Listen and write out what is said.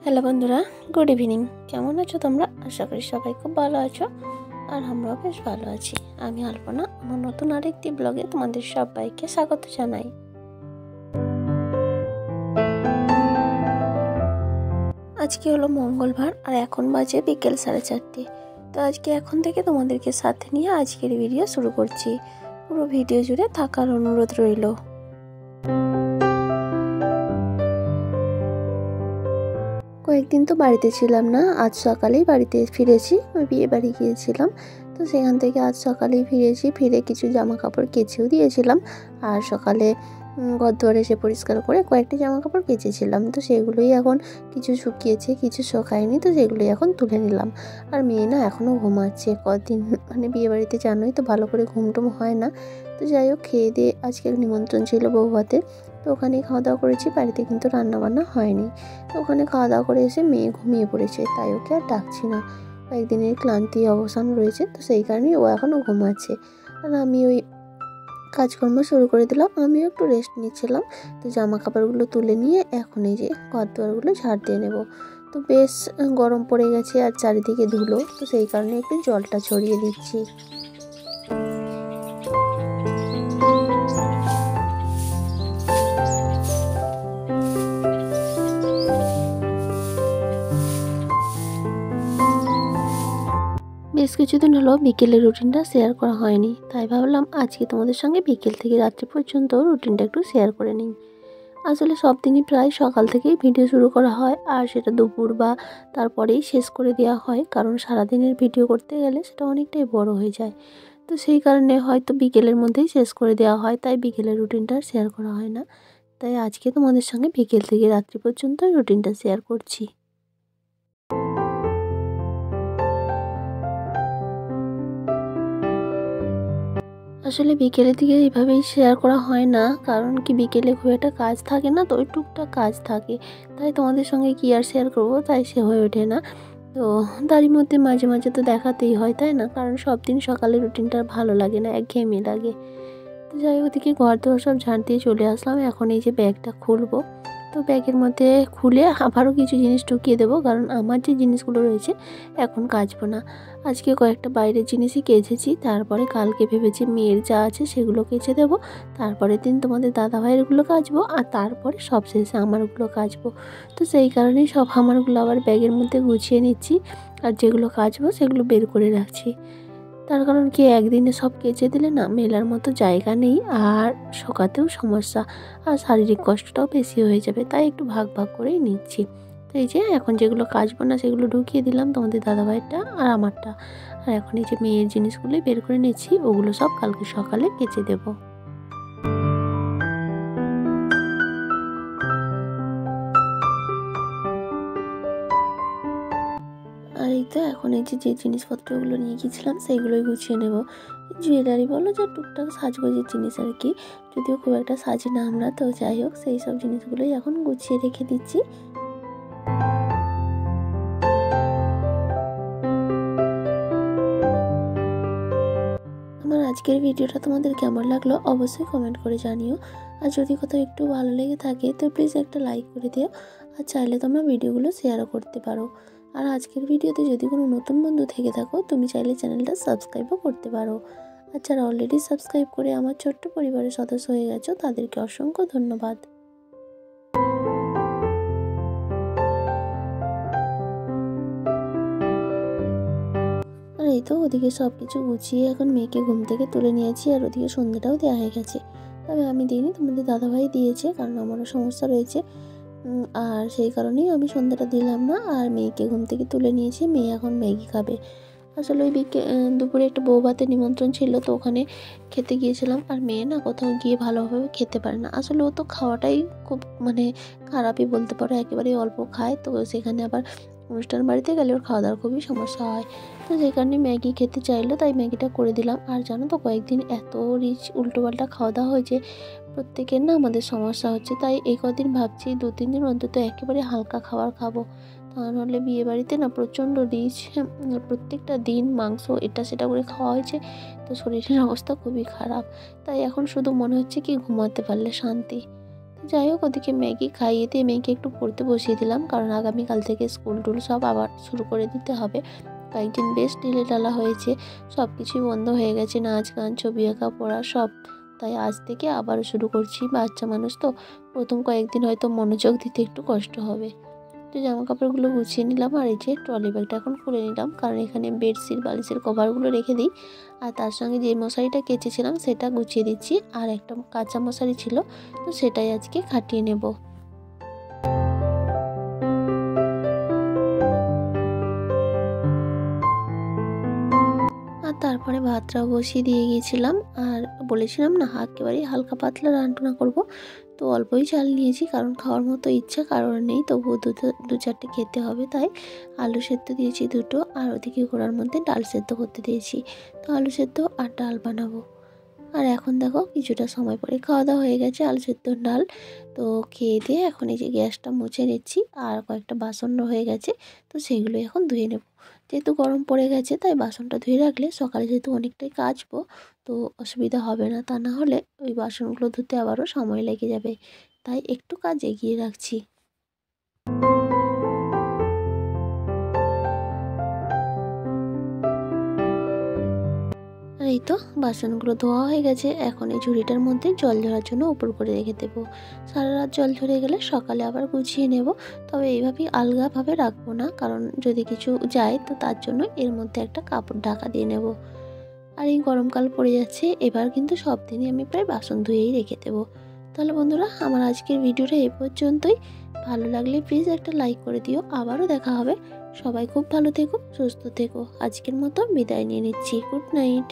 Hello বন্ধুরা, good evening. কেমন আছো তোমরা? আশা করি সবাই খুব ভালো আছো, আর আমরাও বেশ ভালো আছি। আমি আলপনা, আমার নতুন আরেকটি ব্লগে তোমাদের সবাইকে স্বাগত জানাই। আজকে হলো মঙ্গলবার, আর এখন বাজে বিকেল 4:30। তো আজকে এখন থেকে তোমাদেরকে সাথে নিয়ে আজকের ভিডিও শুরু করছি। পুরো ভিডিও জুড়ে থাকার অনুরোধ রইল। কয়েকদিন তো বাড়িতে ছিলাম না, আজ সকালেই বাড়িতে ফিরেছি। আমি বিয়ে বাড়ি গিয়েছিলাম, তো সেখান থেকে আজ সকালেই ফিরেছি। ফিরে কিছু জামা কাপড় কেচেও দিয়েছিলাম, আর সকালে ঘরদুয়ার এসে পরিষ্কার করে কয়েকটি জামা কাপড় কেচেছিলাম। তো সেগুলোই এখন কিছু শুকিয়েছে, কিছু শুকায়নি, তো সেগুলোই এখন তুলে নিলাম। আর মেয়ে না এখনও ঘুমাচ্ছে। কদিন বিয়ে বাড়িতে জানোই তো, ভালো করে ঘুমটুম হয় না। তো যাই হোক, খেয়ে দিয়ে আজকে নিমন্ত্রণ ছিল বউ ভাতে, তো ওখানেই খাওয়া দাওয়া করেছি। বাড়িতে কিন্তু রান্নাবান্না হয়নি। তো ওখানে খাওয়া দাওয়া করে এসে মেয়ে ঘুমিয়ে পড়েছে, তাই ওকে আর ডাকছি না। কয়েকদিনের ক্লান্তি অবসান রয়েছে, তো সেই কারণেই ও এখনও ঘুমাচ্ছে। আর আমি ওই কাজকর্ম শুরু করে দিলাম। আমিও একটু রেস্ট নিচ্ছিলাম। তো জামা কাপড়গুলো তুলে নিয়ে এখন এই যে ঘর দুয়ারগুলো ঝাড় দিয়ে নেব। তো বেশ গরম পড়ে গেছে আর চারিদিকে ধুলো, তো সেই কারণে একটু জলটা ছড়িয়ে দিচ্ছি। বেশ কিছুদিন হলো বিকেলের রুটিনটা শেয়ার করা হয়নি, তাই ভাবলাম আজকে তোমাদের সঙ্গে বিকেল থেকে রাত্রি পর্যন্ত রুটিনটা একটু শেয়ার করে নিই। আসলে সব দিনই প্রায় সকাল থেকেই ভিডিও শুরু করা হয়, আর সেটা দুপুর বা তারপরেই শেষ করে দেওয়া হয়, কারণ সারাদিনের ভিডিও করতে গেলে সেটা অনেকটাই বড় হয়ে যায়। তো সেই কারণে হয়তো বিকেলের মধ্যেই শেষ করে দেওয়া হয়, তাই বিকেলের রুটিনটা শেয়ার করা হয় না। তাই আজকে তোমাদের সঙ্গে বিকেল থেকে রাত্রি পর্যন্ত রুটিনটা শেয়ার করছি। আসলে বিকেলের দিকে এইভাবেই শেয়ার করা হয় না, কারণ কি বিকেলে খুব একটা কাজ থাকে না, তো ওই টুকটাক কাজ থাকে, তাই তোমাদের সঙ্গে কি আর শেয়ার করব, তাই সে হয়ে ওঠে না। তো তারই মধ্যে মাঝে মাঝে তো দেখাতেই হয়, তাই না? কারণ সব দিন সকালে রুটিনটা ভালো লাগে না, একঘেয়েমি লাগে। তো যাই হোক, ওদিকে ঘর দোর সব ঝাঁট দিয়ে চলে আসলাম। এখন এই যে ব্যাগটা খুলবো, তো ব্যাগের মধ্যে খুলে আবারও কিছু জিনিস ঢুকিয়ে দেবো, কারণ আমার যে জিনিসগুলো রয়েছে এখন কাচবো না। আজকে কয়েকটা বাইরের জিনিসই কেচেছি, তারপরে কালকে ভেবেছি মেয়ের যা আছে সেগুলো কেচে দেবো, তারপরের দিন তোমাদের দাদাভাইয়েরগুলো কাচবো, আর তারপরে সবশেষে আমারগুলো কাচবো। তো সেই কারণেই সব আমারগুলো আবার ব্যাগের মধ্যে গুছিয়ে নিচ্ছি, আর যেগুলো কাচবো সেগুলো বের করে রাখছি। তার কারণ কি, একদিনে সব কেচে দিলে না মেলার মতো জায়গা নেই, আর শোকাতেও সমস্যা, আর শারীরিক কষ্টটাও বেশি হয়ে যাবে, তাই একটু ভাগ ভাগ করেই নিচ্ছি। তো এই যে এখন যেগুলো কাচবো না সেগুলো ঢুকিয়ে দিলাম, তোমাদের দাদাভাইটা আর আমারটা। আর এখন এই যে মেয়ের জিনিসগুলোই বের করে নিচ্ছি, ওগুলো সব কালকে সকালে কেচে দেবো। আর এই তো এখন এই যে জিনিসপত্রগুলো নিয়ে গিয়েছিলাম সেইগুলোই গুছিয়ে নেব। জুয়েলারি বলো, যা টুকটাক সাজগোজের জিনিস আর কি, যদিও খুব একটা সাজি না আমরা, তো যাই হোক সেই সব জিনিসগুলোই এখন গুছিয়ে রেখে দিচ্ছি। আমার আজকের ভিডিওটা তোমাদের কেমন লাগলো অবশ্যই কমেন্ট করে জানিও, আর যদি কোথাও একটু ভালো লেগে থাকে তো প্লিজ একটা লাইক করে দিও, আর চাইলে তোমরা ভিডিওগুলো শেয়ারও করতে পারো। আর আজকের ভিডিওতে যদি কোনো নতুন বন্ধু থেকে থাকো, তুমি চাইলে চ্যানেলটা সাবস্ক্রাইবও করতে পারো। আর যারা অলরেডি সাবস্ক্রাইব করে আমার ছোট্ট পরিবারের সদস্য হয়ে গেছো, তাদেরকে অসংখ্য ধন্যবাদ। আর এই তো ওদিকে সব কিছু গুছিয়ে এখন মেয়েকে ঘুম থেকে তুলে নিয়েছি, আর ওদিকে সন্ধ্যাটাও দেওয়া হয়ে গেছে। তবে আমি দিইনি, তোমাদের দাদাভাই দিয়েছে, কারণ আমারও সমস্যা রয়েছে। আর সেই কারণেই আমি সন্ধ্যাটা দিলাম না, আর মেয়েকে ঘুম থেকে তুলে নিয়েছি। মেয়ে এখন ম্যাগি খাবে। আসলে ওই দুপুরে একটা বউ ভাতের নিমন্ত্রণ ছিল, তো ওখানে খেতে গিয়েছিলাম। আর মেয়ে না কোথাও গিয়ে ভালোভাবে খেতে পারে না। আসলে ও তো খাওয়াটাই খুব খারাপই বলতে পারো, একেবারেই অল্প খায়। তো সেখানে আবার অনুষ্ঠান বাড়িতে গেলে ওর খাওয়া দাওয়ার খুবই সমস্যা হয়। তো যে কারণে ম্যাগি খেতে চাইলো, তাই ম্যাগিটা করে দিলাম। আর জানো তো, কয়েকদিন এত রিচ উল্টোপাল্টা খাওয়া দাওয়া হয়েছে, প্রত্যেকের না আমাদের সমস্যা হচ্ছে। তাই এই কদিন ভাবছি 2-3 দিন অন্তত একেবারে হালকা খাবার খাবো। তা নাহলে বিয়ে বাড়িতে না প্রচণ্ড রিচ, প্রত্যেকটা দিন মাংস এটা সেটা করে খাওয়া হয়েছে, তো শরীরের অবস্থা খুবই খারাপ। তাই এখন শুধু মনে হচ্ছে কি ঘুমাতে পারলে শান্তি। তো যাই হোক, ওদিকে ম্যাগি খাইয়ে দিয়ে মেয়েকে একটু পড়তে বসিয়ে দিলাম, কারণ আগামীকাল থেকে স্কুল টুল সব আবার শুরু করে দিতে হবে। কয়েকদিন বেশ ঢিলেঢালা হয়েছে, সব কিছুই বন্ধ হয়ে গেছে, নাচ গান ছবি আঁকা পড়া সব। তাই আজ থেকে আবারও শুরু করছি। বাচ্চা মানুষ তো প্রথম কয়েকদিন হয়তো মনোযোগ দিতে একটু কষ্ট হবে। তো জামা কাপড়গুলো গুছিয়ে নিলাম, আর এই যে ট্রলি ব্যাগটা এখন খুলে নিলাম, কারণ এখানে বেডশিট বালিশের কভারগুলো রেখে দিই। আর তার সঙ্গে যে মশারিটা কেচেছিলাম সেটা গুছিয়ে দিচ্ছি, আর একটা কাঁচা মশারি ছিল, তো সেটাই আজকে খাটিয়ে নেব। আর তারপরে ভাতটাও বসিয়ে দিয়ে গিয়েছিলাম, আর বলেছিলাম না একেবারেই হালকা পাতলা রান্না করব। তো অল্পই চাল নিয়েছি, কারণ খাওয়ার মতো ইচ্ছা কারোর নেই, তবুও দু চারটে খেতে হবে। তাই আলু সেদ্ধ দিয়েছি দুটো, আর ওদিকে গোড়ার মধ্যে ডাল সেদ্ধ করতে দিয়েছি। তো আলু সেদ্ধ আর ডাল বানাবো। আর এখন দেখো কিছুটা সময় পরে খাওয়া দাওয়া হয়ে গেছে, আলু সেদ্ধ ডাল। তো খেয়ে দিয়ে এখন এই যে গ্যাসটা মুছে নিচ্ছি, আর কয়েকটা বাসন হয়ে গেছে, তো সেগুলো এখন ধুয়ে নেব। যেহেতু গরম পড়ে গেছে, তাই বাসনটা ধুয়ে রাখলে সকালে যেহেতু অনেকটাই কাচবো, তো অসুবিধা হবে না। তা না হলে ওই বাসনগুলো ধুতে আবারও সময় লেগে যাবে, তাই একটু কাজ এগিয়ে রাখছি। আর এই তো বাসনগুলো ধোয়া হয়ে গেছে, এখন এই ঝুড়িটার মধ্যে জল ঝরার জন্য উপর করে রেখে দেবো। সারা রাত জল ঝরে গেলে সকালে আবার গুছিয়ে নেব। তবে এইভাবেই আলগাভাবে রাখবো না, কারণ যদি কিছু যায় তো তার জন্য এর মধ্যে একটা কাপড় ঢাকা দিয়ে নেব। আর এই গরমকাল পড়ে যাচ্ছে, এবার কিন্তু সব দিনই আমি প্রায় বাসন ধুয়েই রেখে দেবো। তাহলে বন্ধুরা, আমার আজকের ভিডিওটা এ পর্যন্তই। ভালো লাগলে প্লিজ একটা লাইক করে দিও। আবারও দেখা হবে। সবাই খুব ভালো থেকো, সুস্থ থেকো। আজকের মতো বিদায় নিয়ে নিচ্ছি। Good night.